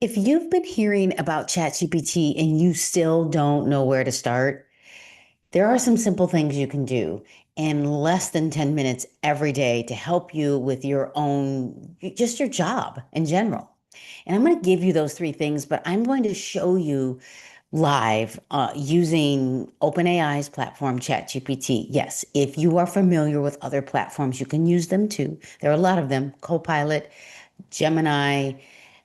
If you've been hearing about ChatGPT and you still don't know where to start, there are some simple things you can do in less than 10 minutes every day to help you with your own, just your job in general. And I'm going to give you those three things, but I'm going to show you live using OpenAI's platform ChatGPT. Yes, if you are familiar with other platforms, you can use them too. There are a lot of them: Copilot, Gemini,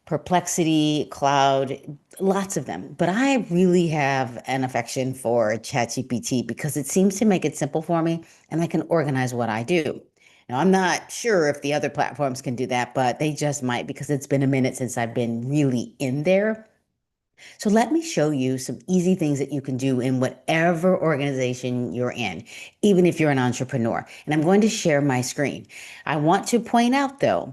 Perplexity, Cloud, lots of them. But I really have an affection for ChatGPT because it seems to make it simple for me and I can organize what I do. Now, I'm not sure if the other platforms can do that, but they just might because it's been a minute since I've been really in there. So let me show you some easy things that you can do in whatever organization you're in, even if you're an entrepreneur. And I'm going to share my screen. I want to point out though,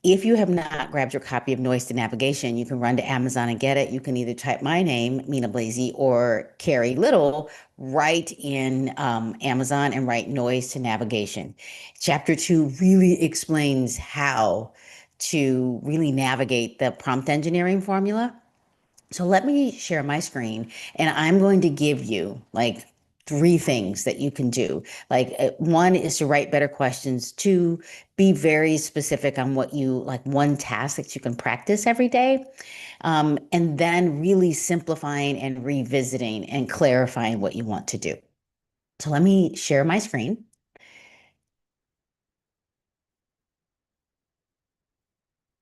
if you have not grabbed your copy of Noise to Navigation, you can run to Amazon and get it. You can either type my name, Mina Blazy, or Carrie Little right in Amazon and write Noise to Navigation. Chapter 2 really explains how to really navigate the prompt engineering formula. So let me share my screen and I'm going to give you like three things that you can do. Like one is to write better questions. Two, be very specific on what you like, one task that you can practice every day. And then really simplifying and revisiting and clarifying what you want to do. So let me share my screen.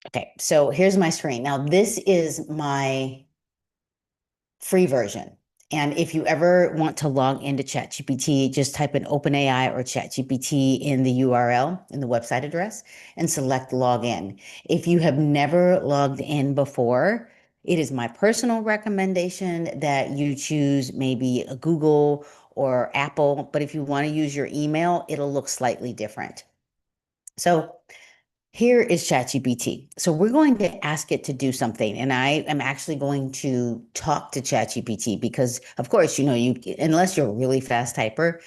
Okay, so here's my screen. Now this is my free version. And if you ever want to log into ChatGPT, just type in OpenAI or ChatGPT in the URL, in the website address, and select login. If you have never logged in before, it is my personal recommendation that you choose maybe a Google or Apple. But if you want to use your email, it'll look slightly different. So here is ChatGPT. So we're going to ask it to do something, and I am actually going to talk to ChatGPT because, of course, you unless you're a really fast typer,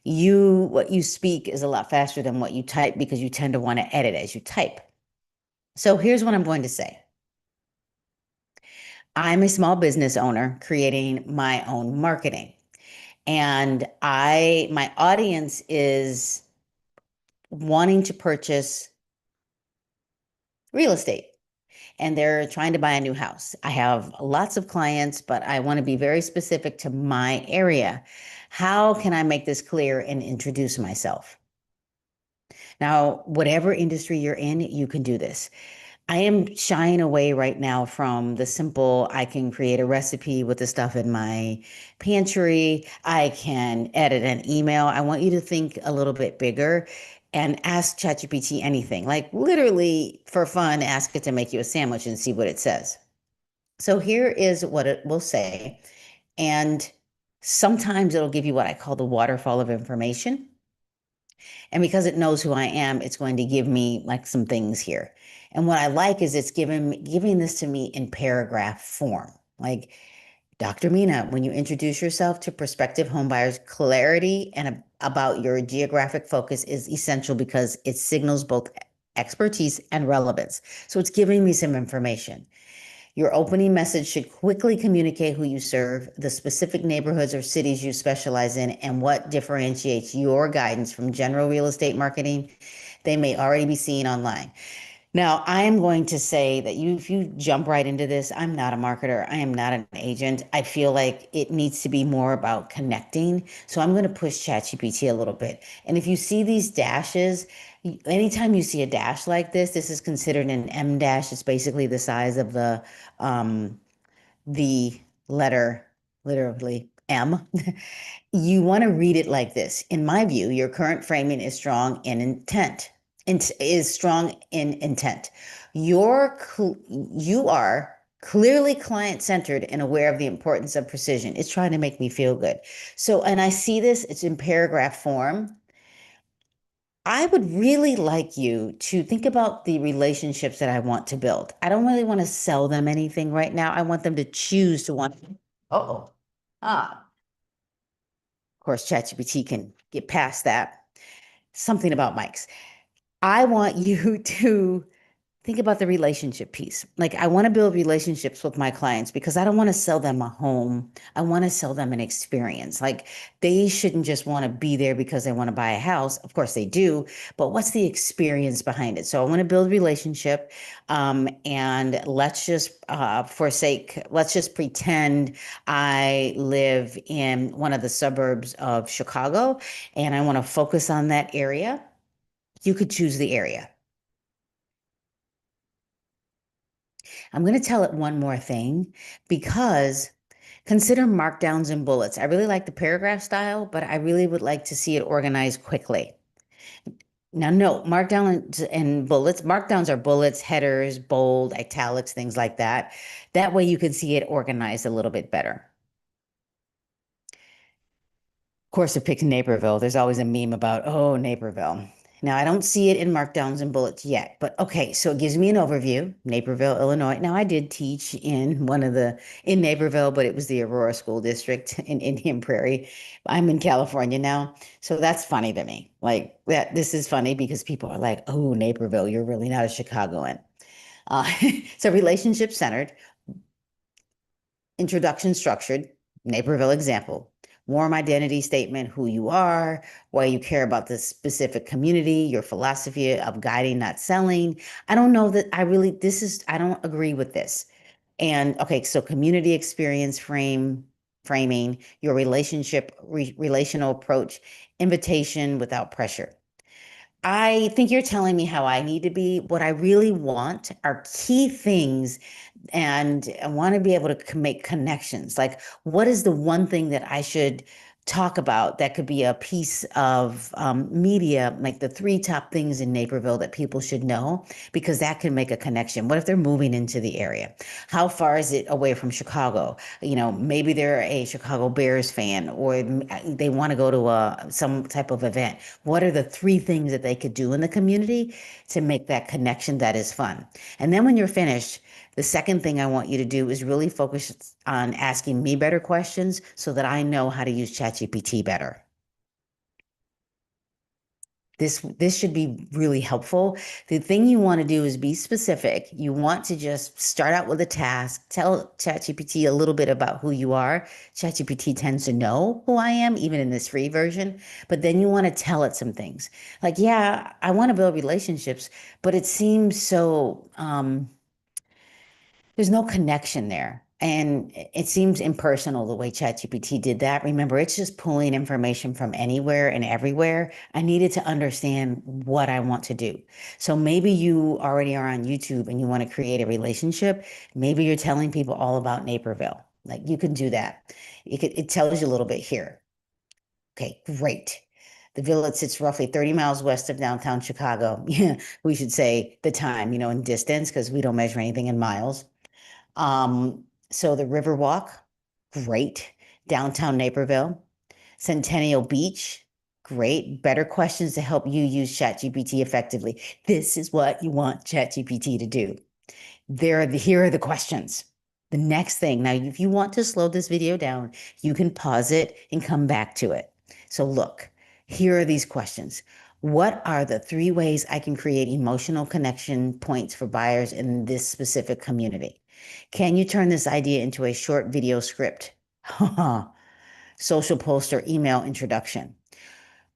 what you speak is a lot faster than what you type because you tend to want to edit as you type. So here's what I'm going to say. I'm a small business owner creating my own marketing, and my audience is wanting to purchase real estate, and they're trying to buy a new house. I have lots of clients, but I want to be very specific to my area. How can I make this clear and introduce myself? Now, whatever industry you're in, you can do this. I am shying away right now from the simple, I can create a recipe with the stuff in my pantry. I can edit an email. I want you to think a little bit bigger and ask ChatGPT anything. Like literally for fun, ask it to make you a sandwich and see what it says. So here is what it will say. And sometimes it'll give you what I call the waterfall of information. And because it knows who I am, it's going to give me like some things here. And what I like is it's giving this to me in paragraph form. Like, Dr. Mina, when you introduce yourself to prospective homebuyers, clarity and about your geographic focus is essential because it signals both expertise and relevance. So it's giving me some information. Your opening message should quickly communicate who you serve, the specific neighborhoods or cities you specialize in, and what differentiates your guidance from general real estate marketing they may already be seen online. Now, I am going to say that if you jump right into this, I'm not a marketer. I am not an agent. I feel like it needs to be more about connecting. So I'm going to push ChatGPT a little bit. And if you see these dashes, anytime you see a dash like this is considered an M dash. It's basically the size of um, the letter, literally M. You want to read it like this. In my view, your current framing is strong in intent. Is strong in intent. You are clearly client-centered and aware of the importance of precision. It's trying to make me feel good. So, and I see this, it's in paragraph form. I would really like you to think about the relationships that I want to build. I don't really want to sell them anything right now. I want them to choose to want. Oh, ah, of course, ChatGPT can get past that. Something about mics. I want you to think about the relationship piece. Like, I want to build relationships with my clients because I don't want to sell them a home. I want to sell them an experience. Like, they shouldn't just want to be there because they want to buy a house. Of course they do, but what's the experience behind it? So I want to build relationship. And let's just let's just pretend I live in one of the suburbs of Chicago and I want to focus on that area. You could choose the area. I'm going to tell it one more thing because consider markdowns and bullets. I really like the paragraph style, but I really would like to see it organized quickly. Now, no, markdowns and bullets. Markdowns are bullets, headers, bold, italics, things like that. That way you can see it organized a little bit better. Course of pick Naperville. There's always a meme about, oh, Naperville. Now, I don't see it in markdowns and bullets yet, but okay, so it gives me an overview, Naperville, Illinois. Now, I did teach in Naperville, but it was the Aurora School District in Indian Prairie. I'm in California now, so that's funny to me. Like that, this is funny because people are like, oh, Naperville, you're really not a Chicagoan. Uh, so relationship centered, introduction structured, Naperville example, warm identity statement, who you are, why you care about this specific community, your philosophy of guiding, not selling. I don't know that I don't agree with this. And okay, so community experience framing, your relational approach, invitation without pressure. I think you're telling me how I need to be. What I really want are key things, and I want to be able to make connections. Like, what is the one thing that I should talk about that could be a piece of media, like the three top things in Naperville that people should know, because that can make a connection. What if they're moving into the area? How far is it away from Chicago? Maybe they're a Chicago Bears fan, or they want to go to some type of event. What are the three things that they could do in the community to make that connection that is fun? And then when you're finished, the second thing I want you to do is really focus on asking me better questions so that I know how to use ChatGPT better. This should be really helpful. The thing you want to do is be specific. You want to just start out with a task, tell ChatGPT a little bit about who you are. ChatGPT tends to know who I am, even in this free version. But then you want to tell it some things. Like, yeah, I want to build relationships, but it seems so there's no connection there. And it seems impersonal the way ChatGPT did that. Remember, it's just pulling information from anywhere and everywhere. I needed to understand what I want to do. So maybe you already are on YouTube and you want to create a relationship. Maybe you're telling people all about Naperville. Like, you can do that. It tells you a little bit here. Okay, great. The village sits roughly 30 miles west of downtown Chicago. Yeah, we should say the time, in distance, because we don't measure anything in miles. So the Riverwalk, great. Downtown Naperville, Centennial Beach, great. Better questions to help you use ChatGPT effectively. This is what you want ChatGPT to do. Here are the questions. The next thing, now, if you want to slow this video down, you can pause it and come back to it. So look, here are these questions. What are the three ways I can create emotional connection points for buyers in this specific community? Can you turn this idea into a short video script? Social post or email introduction.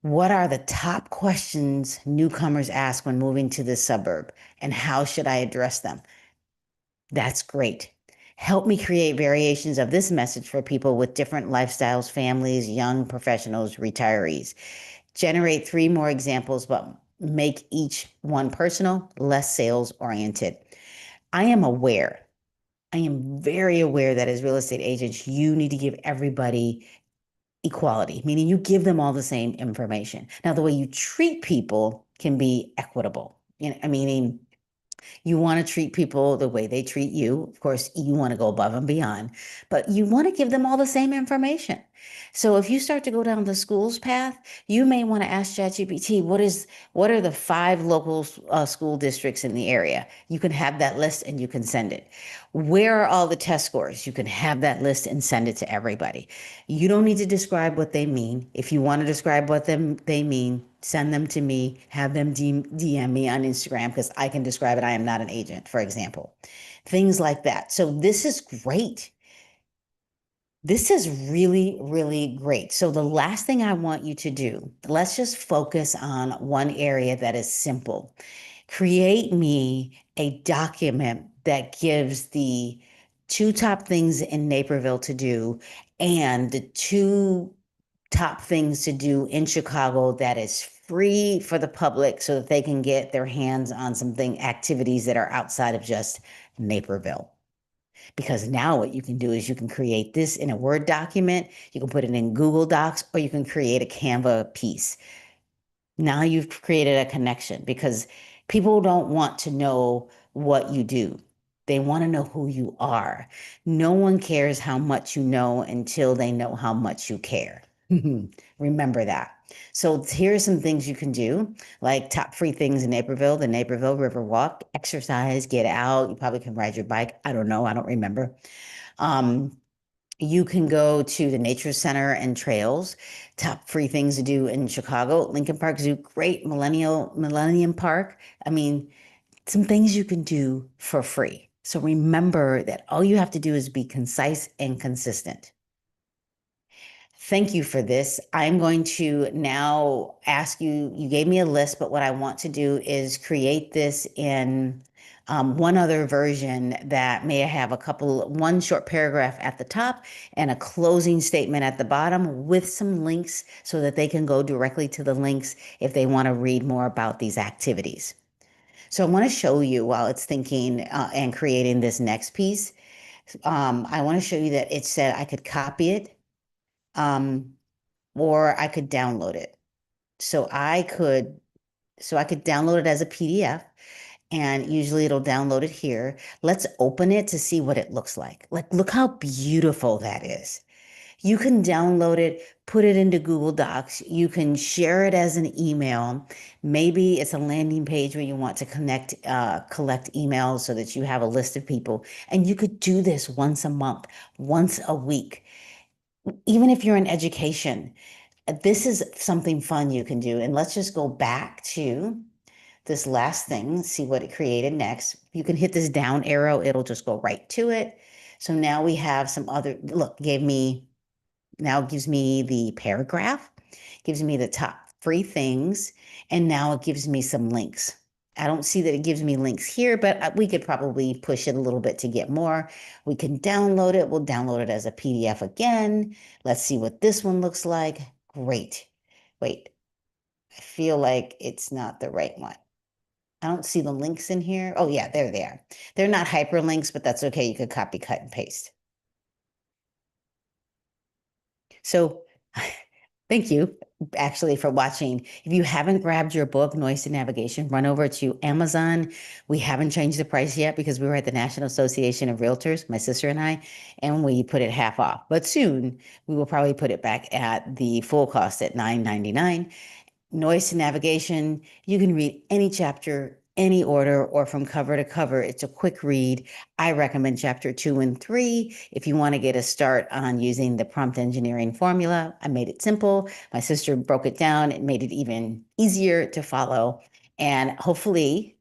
What are the top questions newcomers ask when moving to this suburb, and how should I address them? That's great. Help me create variations of this message for people with different lifestyles, families, young professionals, retirees. Generate three more examples, but make each one personal, less sales oriented. I am very aware that as real estate agents, you need to give everybody equality, meaning you give them all the same information. Now, the way you treat people can be equitable. Meaning you want to treat people the way they treat you. Of course, you want to go above and beyond, but you want to give them all the same information. So if you start to go down the schools path, you may want to ask ChatGPT, what are the 5 local school districts in the area? You can have that list and you can send it. Where are all the test scores? You can have that list and send it to everybody. You don't need to describe what they mean. If you want to describe what they mean, send them to me, have them DM me on Instagram because I can describe it. I am not an agent, for example. Things like that. So this is great. This is really, really great. So the last thing I want you to do, let's just focus on one area that is simple. Create me a document that gives the two top things in Naperville to do and the two top things to do in Chicago that is free for the public so that they can get their hands on something activities that are outside of just Naperville. Because now what you can do is you can create this in a Word document, you can put it in Google Docs, or you can create a Canva piece. Now you've created a connection because people don't want to know what you do. They want to know who you are. No one cares how much you know until they know how much you care. Remember that. So here are some things you can do, like top free things in Naperville, the Naperville River Walk, exercise, get out. You probably can ride your bike. I don't know. I don't remember. Um, you can go to the Nature Center and trails. Top free things to do in Chicago. Lincoln Park Zoo, great. Millennium Park. I mean, some things you can do for free. So remember that all you have to do is be concise and consistent. Thank you for this. I'm going to now ask you, you gave me a list, but what I want to do is create this in one other version that may have one short paragraph at the top and a closing statement at the bottom with some links so that they can go directly to the links if they want to read more about these activities. So I want to show you while it's thinking and creating this next piece. I want to show you that it said I could copy it. Or I could download it. So I could download it as a PDF and usually it'll download it here. Let's open it to see what it looks like. Like, look how beautiful that is. You can download it, put it into Google Docs. You can share it as an email. Maybe it's a landing page where you want to collect emails so that you have a list of people. And you could do this once a month, once a week. Even if you're in education, this is something fun you can do. And let's just go back to this last thing, see what it created next. You can hit this down arrow, it'll just go right to it. So now we have some other, look, now it gives me the paragraph, gives me the top three things, and now it gives me some links. I don't see that it gives me links here, but we could probably push it a little bit to get more. We can download it. We'll download it as a PDF again. Let's see what this one looks like. Great. Wait, I feel like it's not the right one. I don't see the links in here. Oh yeah, there they are. They're not hyperlinks, but that's okay. You could copy, cut, and paste. So thank you actually for watching. If you haven't grabbed your book, Noise to Navigation, run over to Amazon. We haven't changed the price yet because we were at the National Association of Realtors, my sister and I, and we put it half off. But soon we will probably put it back at the full cost at $9.99. Noise to Navigation, you can read any chapter, any order, or from cover to cover. It's a quick read. I recommend chapter 2 and 3 if you want to get a start on using the prompt engineering formula. I made it simple. My sister broke it down. It made it even easier to follow. And hopefully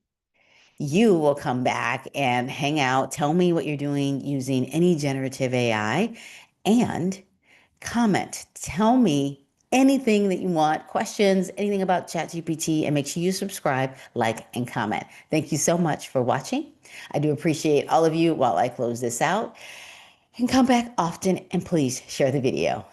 you will come back and hang out, tell me what you're doing using any generative AI, and comment. Tell me anything that you want, questions, anything about ChatGPT, and make sure you subscribe, like, and comment. Thank you so much for watching. I do appreciate all of you while I close this out. And come back often and please share the video.